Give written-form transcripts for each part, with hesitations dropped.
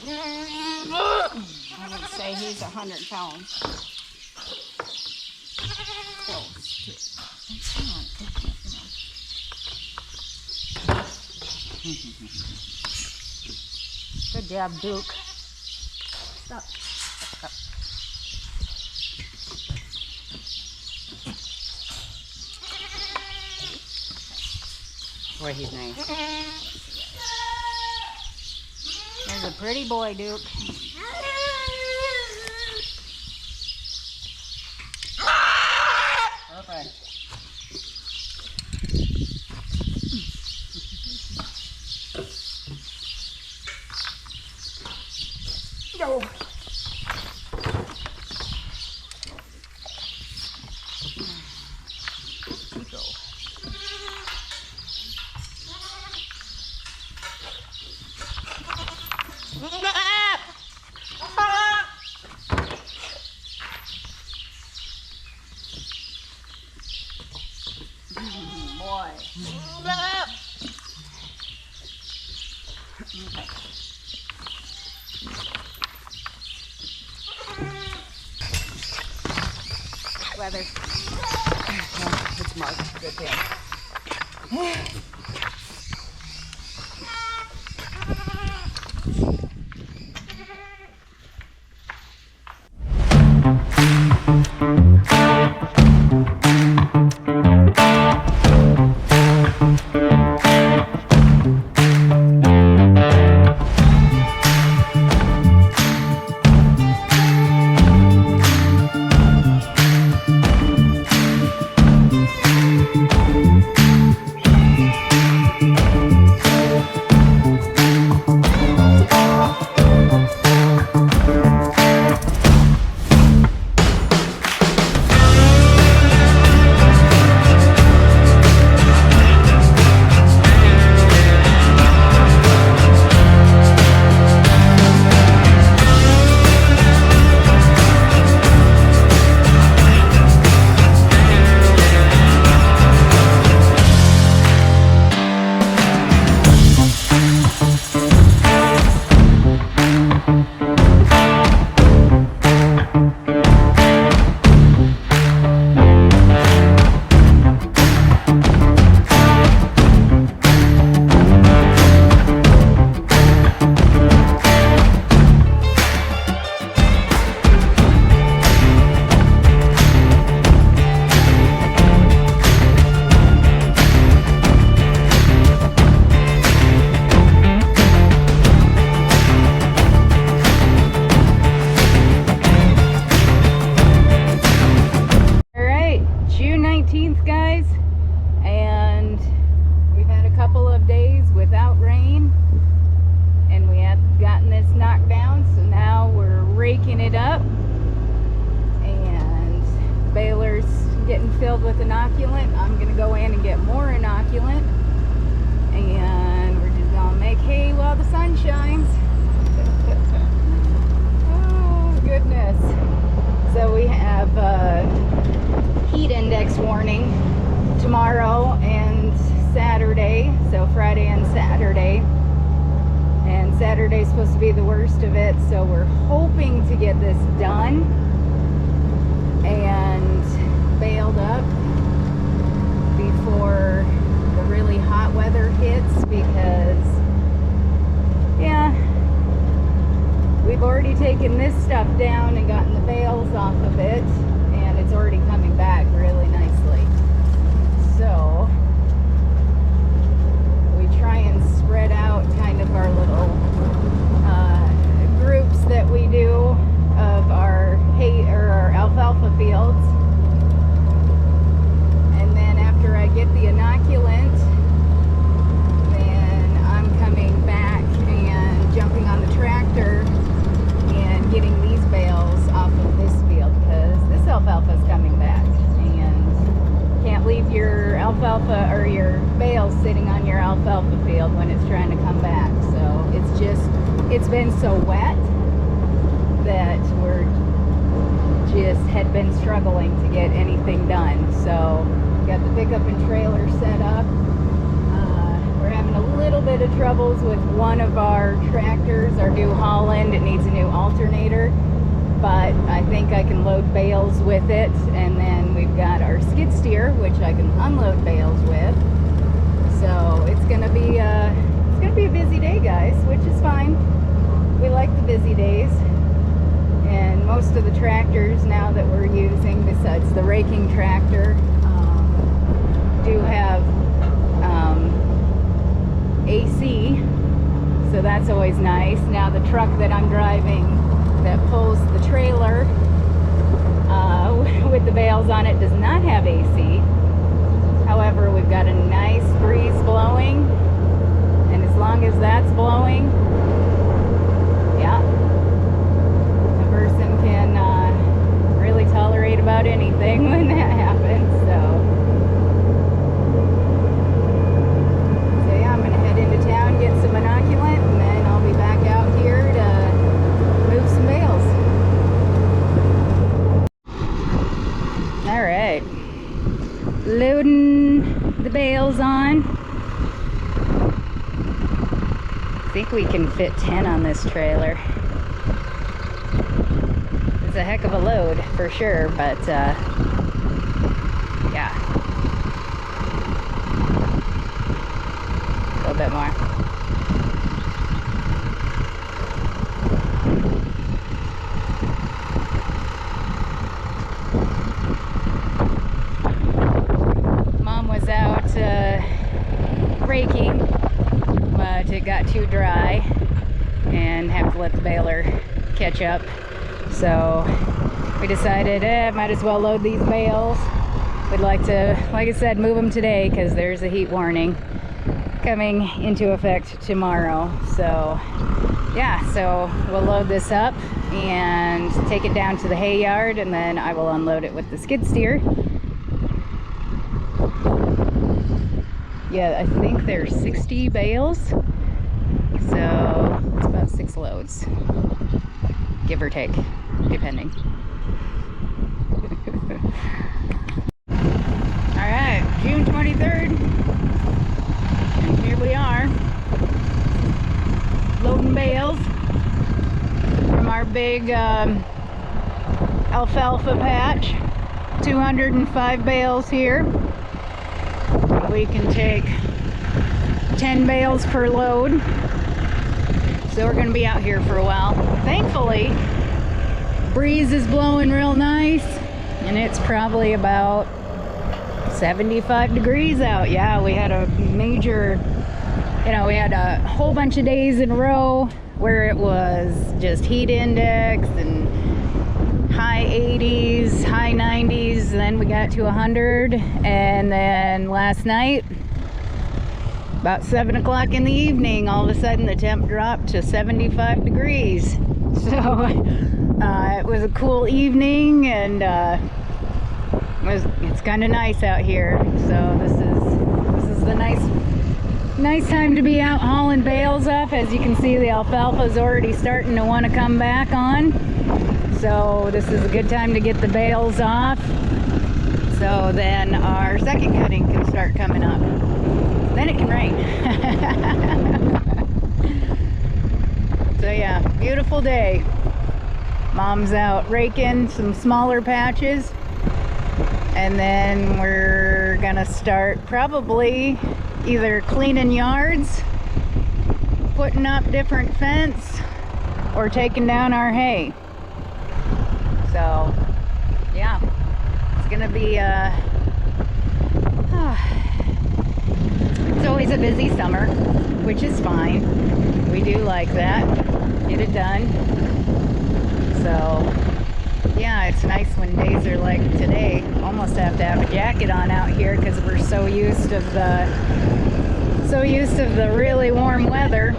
I would say he's 100 pounds. Close to. Come on. Good job, Duke. Stop. Stop. Boy, he's nice. There's a pretty boy, Duke. Okay. Go. Go. Boy. Okay. Weather. Oh, it's marked. Good deal. Guys, and we've had a couple of days without rain, and we had gotten this knocked down, so now we're raking it up, and the baler's getting filled with inoculant. I'm gonna go in and get more inoculant, and we're just gonna make hay while the sun shines. Oh goodness. So we have heat index warning tomorrow and Saturday, so Friday and Saturday, and Saturday's supposed to be the worst of it, so we're hoping to get this done and baled up before the really hot weather hits, because yeah, we've already taken this stuff down and gotten the bales off of it, and it's already coming back really nicely. So we try and spread out kind of our little groups that we do of our hay or our alfalfa fields, and then after I get the inoculant, then I'm coming back and jumping on the tractor and getting these bales off of this field, because this alfalfa is coming back, and can't leave your alfalfa or your bales sitting on your alfalfa field when it's trying to come back. So it's been so wet that we're just had been struggling to get anything done. So got the pickup and trailer set up. We're having a little bit of troubles with one of our tractors, our New Holland. It needs a new alternator, but I think I can load bales with it. And then we've got our skid steer, which I can unload bales with. So it's gonna be a busy day, guys, which is fine. We like the busy days. And most of the tractors now that we're using, besides the raking tractor, do have AC, so that's always nice. Now the truck that I'm driving that pulls the trailer with the bales on it does not have AC. However, we've got a nice breeze blowing, and as long as that's blowing, yeah, a person can really tolerate about anything when that happens. So yeah, I'm gonna head into town, get some inoculant, and then I'll be back out here to move some bales. All right, loading the bales on. I think we can fit 10 on this trailer. It's a heck of a load for sure, but yeah, a little bit more. Mom was out raking, but it got too dry and have to let the baler catch up. So we decided, might as well load these bales. We'd like to, like I said, move them today because there's a heat warning coming into effect tomorrow. So yeah, so we'll load this up and take it down to the hay yard, and then I will unload it with the skid steer. Yeah, I think there's 60 bales, so it's about 6 loads, give or take, depending. All right, June 23rd, and here we are, loading bales from our big alfalfa patch. 205 bales here. We can take 10 bales per load, so we're going to be out here for a while. Thankfully, breeze is blowing real nice, and it's probably about 75 degrees out. Yeah, we had a major, we had a whole bunch of days in a row where it was just heat index and high 80s, high 90s, then we got to 100, and then last night, about 7 o'clock in the evening, all of a sudden the temp dropped to 75 degrees. So it was a cool evening, and it's kind of nice out here. So this is the nice time to be out hauling bales up. As you can see, the alfalfa is already starting to want to come back on. So this is a good time to get the bales off, so then our second cutting can start coming up. Then it can rain. So yeah, beautiful day. Mom's out raking some smaller patches, and then we're gonna start probably either cleaning yards, putting up different fence, or taking down our hay. So yeah, it's gonna be it's always a busy summer, which is fine. We do like that, get it done. So yeah, it's nice when days are like today. Almost have to have a jacket on out here because we're so used of the really warm weather.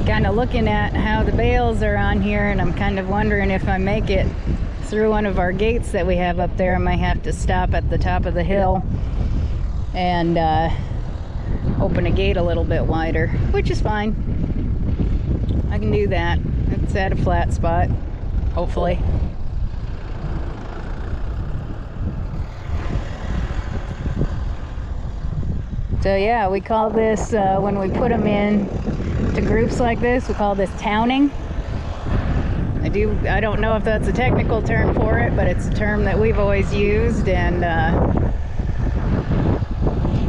Kind of looking at how the bales are on here, and I'm kind of wondering if I make it through one of our gates that we have up there. I might have to stop at the top of the hill and open a gate a little bit wider, which is fine. I can do that. It's at a flat spot, hopefully. So yeah, we call this, when we put them in to groups like this, we call this towning. I don't know if that's a technical term for it, but it's a term that we've always used, and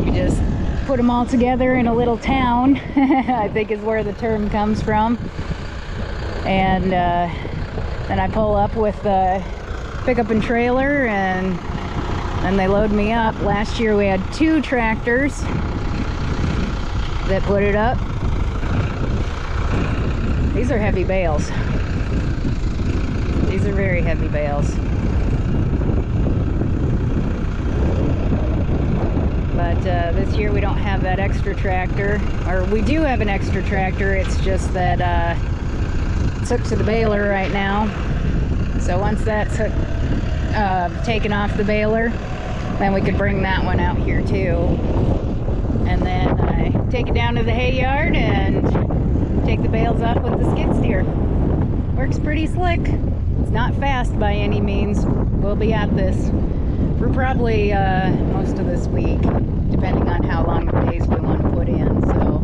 we just put them all together in a little town, I think is where the term comes from. And then I pull up with the pickup and trailer, and then they load me up. Last year we had 2 tractors that put it up. These are heavy bales. These are very heavy bales. But this year we don't have that extra tractor. Or we do have an extra tractor, it's just that it's hooked to the baler right now. So once that's taken off the baler, then we could bring that one out here too. And then I take it down to the hay yard and take the bales off with the skid steer. Works pretty slick. It's not fast by any means. We'll be at this for probably most of this week, depending on how long the days we want to put in. So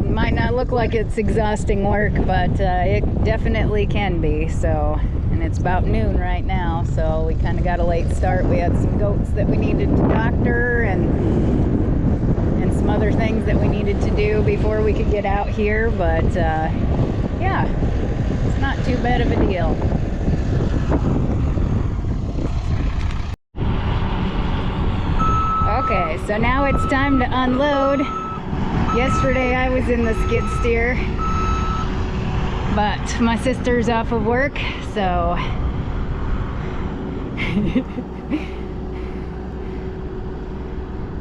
it might not look like it's exhausting work, but it definitely can be. So, and it's about noon right now, so we kind of got a late start. We had some goats that we needed to doctor, and some other things that we needed to do before we could get out here, but yeah, it's not too bad of a deal. Okay, so now it's time to unload. Yesterday I was in the skid steer, but my sister's off of work, so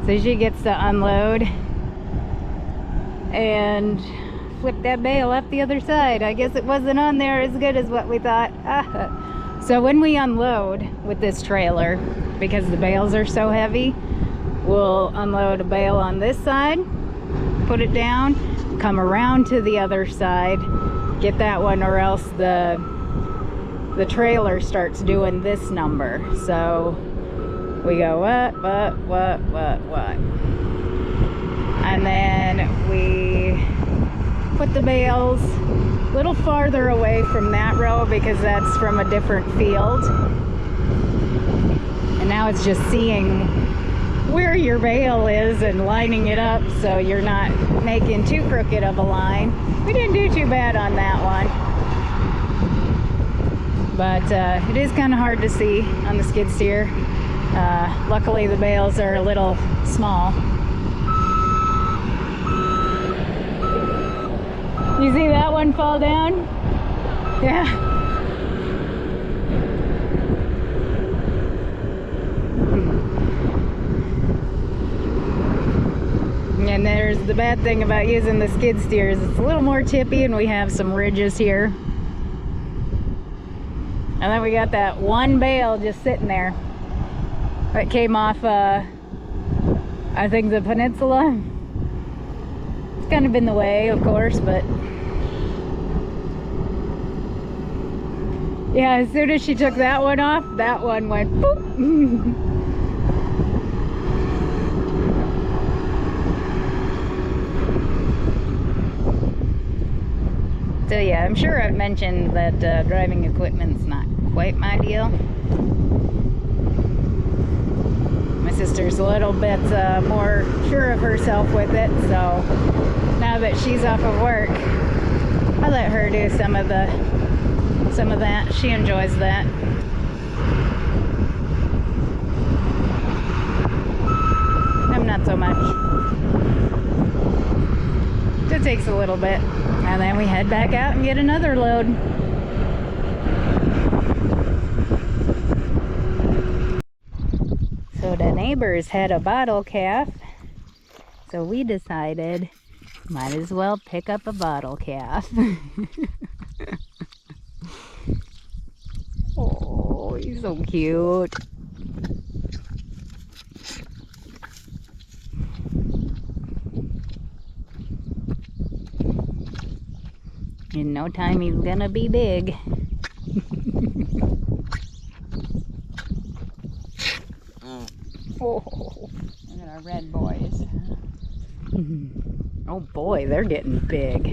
so she gets to unload and flip that bale up the other side. I guess it wasn't on there as good as what we thought. So when we unload with this trailer, because the bales are so heavy, we'll unload a bale on this side, put it down, come around to the other side, get that one, or else the trailer starts doing this number. So we go what, and then we put the bales a little farther away from that row because that's from a different field. And now it's just seeing where your bale is and lining it up so you're not making too crooked of a line. We didn't do too bad on that one, but it is kind of hard to see on the skid steer. Luckily the bales are a little small. You see that one fall down? Yeah. And there's the bad thing about using the skid steers. It's a little more tippy, and we have some ridges here. And then we got that one bale just sitting there. That came off, I think, the peninsula. It's kind of in the way, of course, but yeah, as soon as she took that one off, that one went boop. So yeah, I'm sure I've mentioned that driving equipment's not quite my deal. My sister's a little bit more sure of herself with it, so now that she's off of work, I let her do some of that. She enjoys that. I'm not so much. It takes a little bit, and then we head back out and get another load. So the neighbors had a bottle calf, so we decided might as well pick up a bottle calf. Oh, he's so cute. In no time he's gonna be big. Oh, look at our red boys. Oh boy, they're getting big.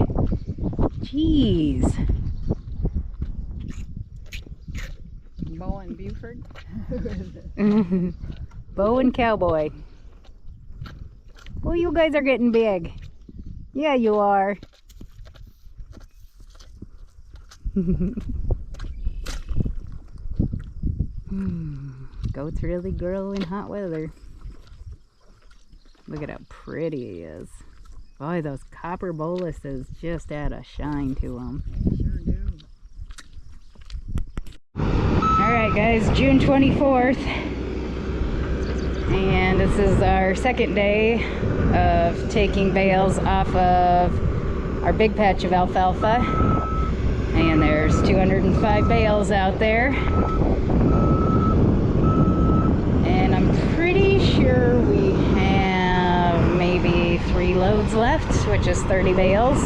Jeez. Bo and Buford. Bo and Cowboy. Oh, you guys are getting big. Yeah, you are. Goats really grow in hot weather. Look at how pretty he is. Boy, those copper boluses just add a shine to them. They sure do. Alright guys, June 24th. And this is our second day of taking bales off of our big patch of alfalfa. And there's 205 bales out there. And I'm pretty sure we have maybe 3 loads left, which is 30 bales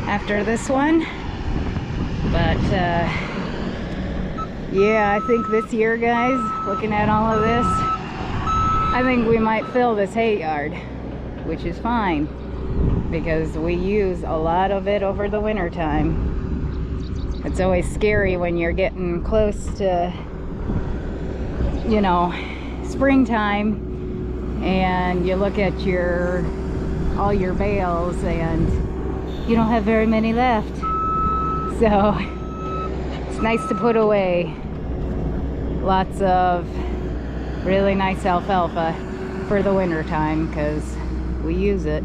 after this one. But yeah, I think this year, guys, looking at all of this, I think we might fill this hay yard, which is fine because we use a lot of it over the winter time. It's always scary when you're getting close to, you know, springtime and you look at all your bales and you don't have very many left. So it's nice to put away lots of really nice alfalfa for the winter time because we use it.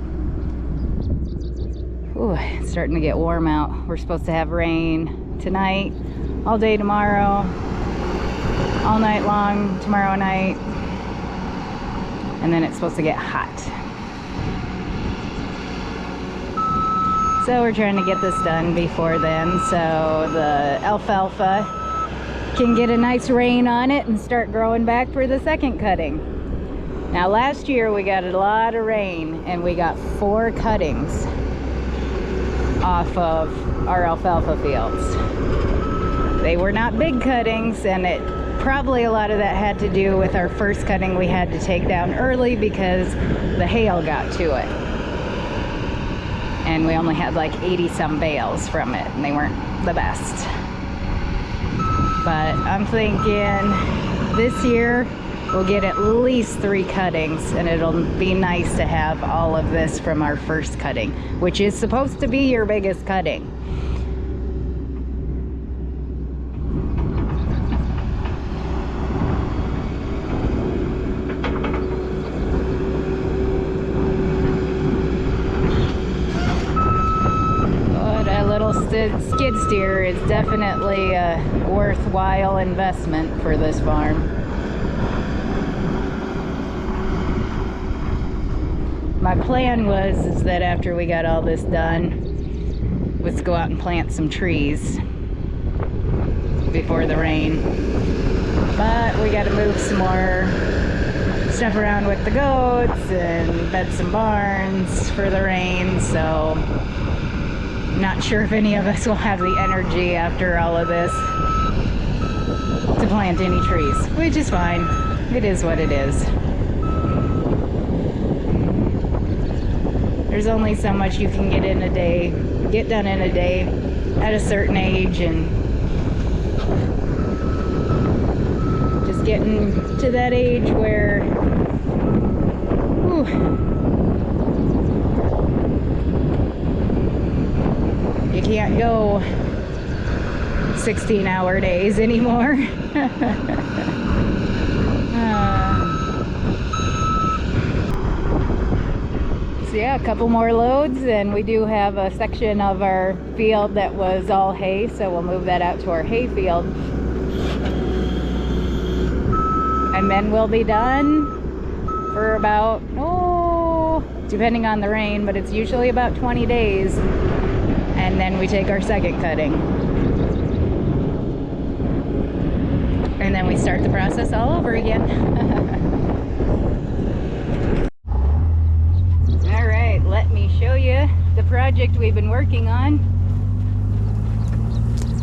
Ooh, it's starting to get warm out. We're supposed to have rain tonight, all day tomorrow, all night long tomorrow night, and then it's supposed to get hot. So we're trying to get this done before then so the alfalfa can get a nice rain on it and start growing back for the second cutting. Now last year we got a lot of rain and we got 4 cuttings off of our alfalfa fields. They were not big cuttings, and probably a lot of that had to do with our first cutting we had to take down early because the hail got to it. And we only had like 80 some bales from it and they weren't the best. But I'm thinking this year we'll get at least 3 cuttings and it'll be nice to have all of this from our first cutting, which is supposed to be your biggest cutting. Skid steer is definitely a worthwhile investment for this farm. My plan was that after we got all this done, let's go out and plant some trees before the rain. But we got to move some more stuff around with the goats and bed some barns for the rain, so not sure if any of us will have the energy after all of this to plant any trees, which is fine. It is what it is. There's only so much you can get done in a day at a certain age, and just getting to that age where you can't go 16-hour days anymore. So yeah, a couple more loads, and we do have a section of our field that was all hay, so we'll move that out to our hay field. And then we'll be done for about, depending on the rain, but it's usually about 20 days. And then we take our second cutting. And then we start the process all over again. Alright, let me show you the project we've been working on.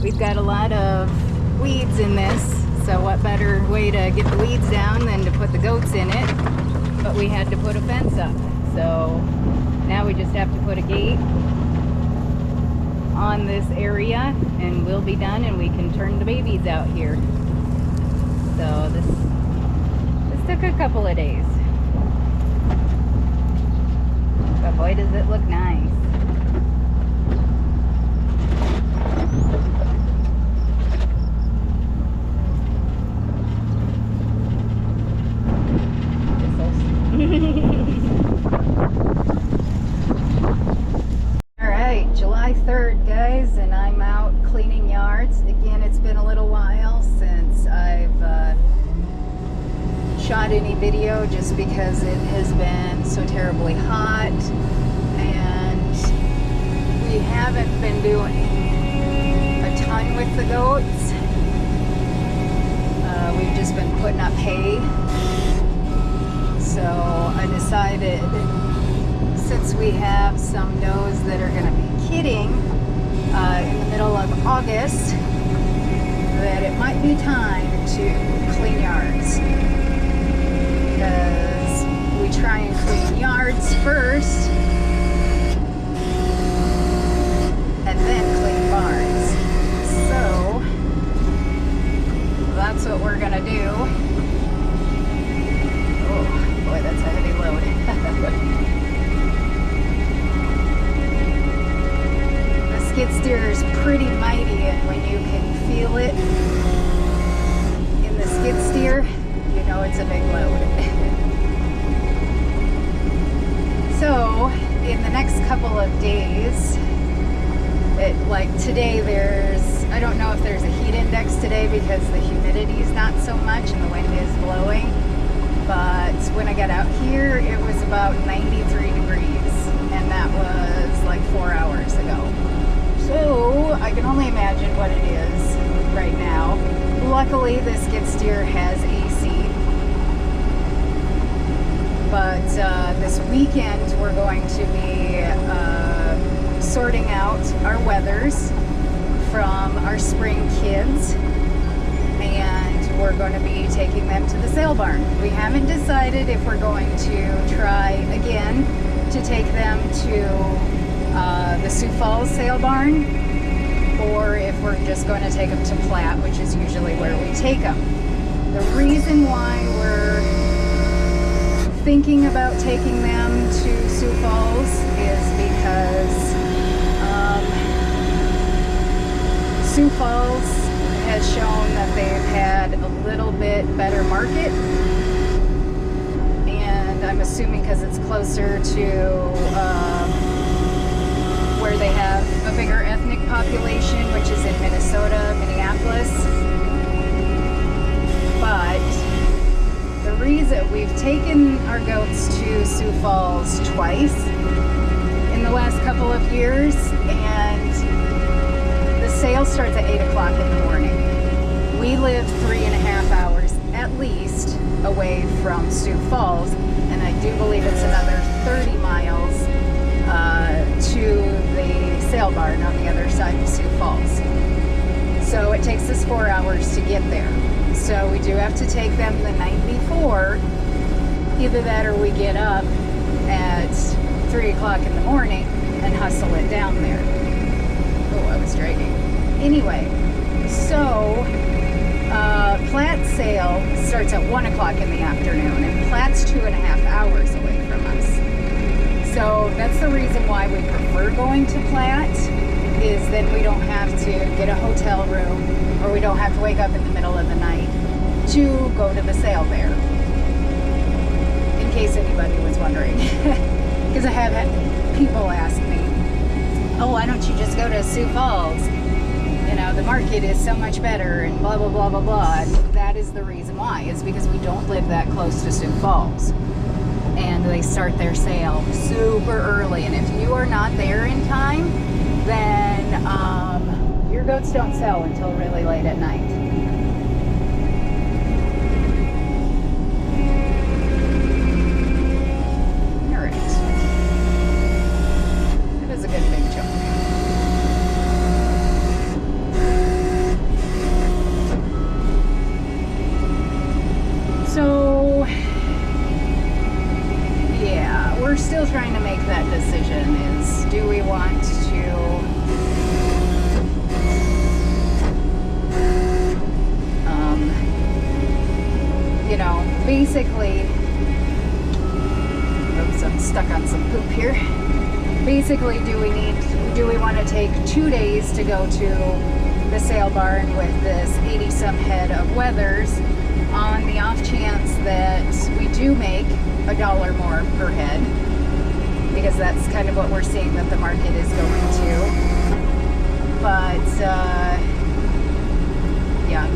We've got a lot of weeds in this, so what better way to get the weeds down than to put the goats in it. but we had to put a fence up. So now we just have to put a gate on this area and we'll be done and we can turn the babies out here. So this took a couple of days. But boy, does it look nice. Alright, July 3rd, guys, and I'm out cleaning yards. Again, it's been a little while since I've shot any video just because it has been so terribly hot, and we haven't been doing a ton with the goats. We've just been putting up hay. So I decided, since we have some does that are going to be kidding in the middle of August, that it might be time to clean yards. Because we try and clean yards first and then clean barns. So that's what we're going to do. Oh boy, that's a heavy load. The skid steer is pretty mighty, and when you can feel it in the skid steer, you know it's a big load. So in the next couple of days, like today, I don't know if there's a heat index today because the humidity is not so much and the wind is blowing. But when I got out here, it was about 93 degrees, and that was like 4 hours ago. So I can only imagine what it is right now. Luckily, the skid steer has AC. But this weekend, we're going to be sorting out our wethers from our spring kids. And we're going to be taking them to the sale barn. We haven't decided if we're going to try again to take them to the Sioux Falls sale barn, or if we're just going to take them to Platte, which is usually where we take them. The reason why we're thinking about taking them to Sioux Falls is because Sioux Falls has shown that they've had a little bit better market, and I'm assuming because it's closer to where they have a bigger ethnic population, which is in Minnesota, Minneapolis. But the reason we've taken our goats to Sioux Falls twice in the last couple of years, and the sale starts at 8 o'clock in the morning. We live 3.5 hours at least away from Sioux Falls, and I do believe it's another 30 miles to the sale barn on the other side of Sioux Falls. So it takes us 4 hours to get there. So we do have to take them the night before. Either that or we get up at 3 o'clock in the morning and hustle it down there. Oh, I was dragging. Anyway, so Platte's sale starts at 1 o'clock in the afternoon, and Platte's 2.5 hours away from us. So that's the reason why we prefer going to Platte, is then we don't have to get a hotel room, or we don't have to wake up in the middle of the night to go to the sale fair. In case anybody was wondering. Because I have had people ask me, oh, why don't you just go to Sioux Falls? You know, the market is so much better and blah, blah, blah, blah, blah. And that is the reason why. It's because we don't live that close to Sioux Falls. And they start their sale super early. And if you are not there in time, then your goats don't sell until really late at night. All right. It is a good big chunk. So that decision is, do we want to you know, basically, oops, I'm stuck on some poop here. Basically, do we want to take 2 days to go to the sale barn with this 80-some head of wethers on the off chance that we do make $1 more per head, because that's kind of what we're seeing that the market is going to. But yeah,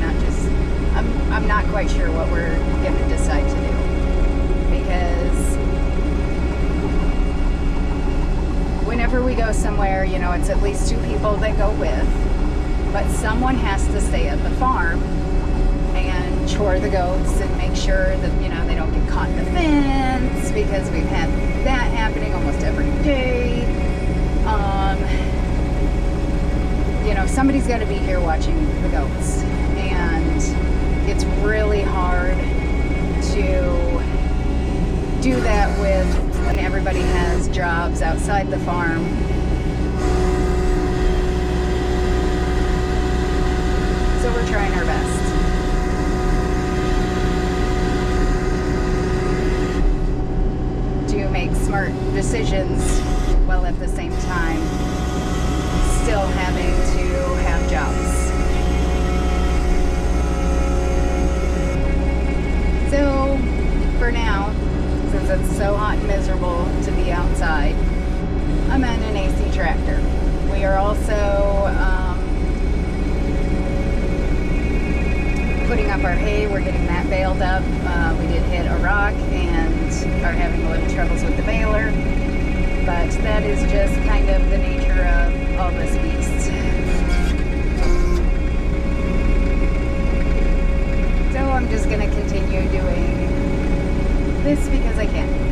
I'm not quite sure what we're going to decide to do, because whenever we go somewhere, you know, it's at least 2 people that go with, but someone has to stay at the farm and chore the goats and make sure that, you know, they don't get caught in the fence, because we've had that happening almost every day. You know, somebody's got to be here watching the goats, and it's really hard to do that when everybody has jobs outside the farm. So we're trying our best. To make smart decisions while at the same time still having to have jobs. So for now, since it's so hot and miserable to be outside, I'm on an AC tractor. We are also putting up our hay. We're getting that baled up. We did hit a rock and are having a little troubles with the baler, but that is just kind of the nature of all this beast. So I'm just going to continue doing this because I can.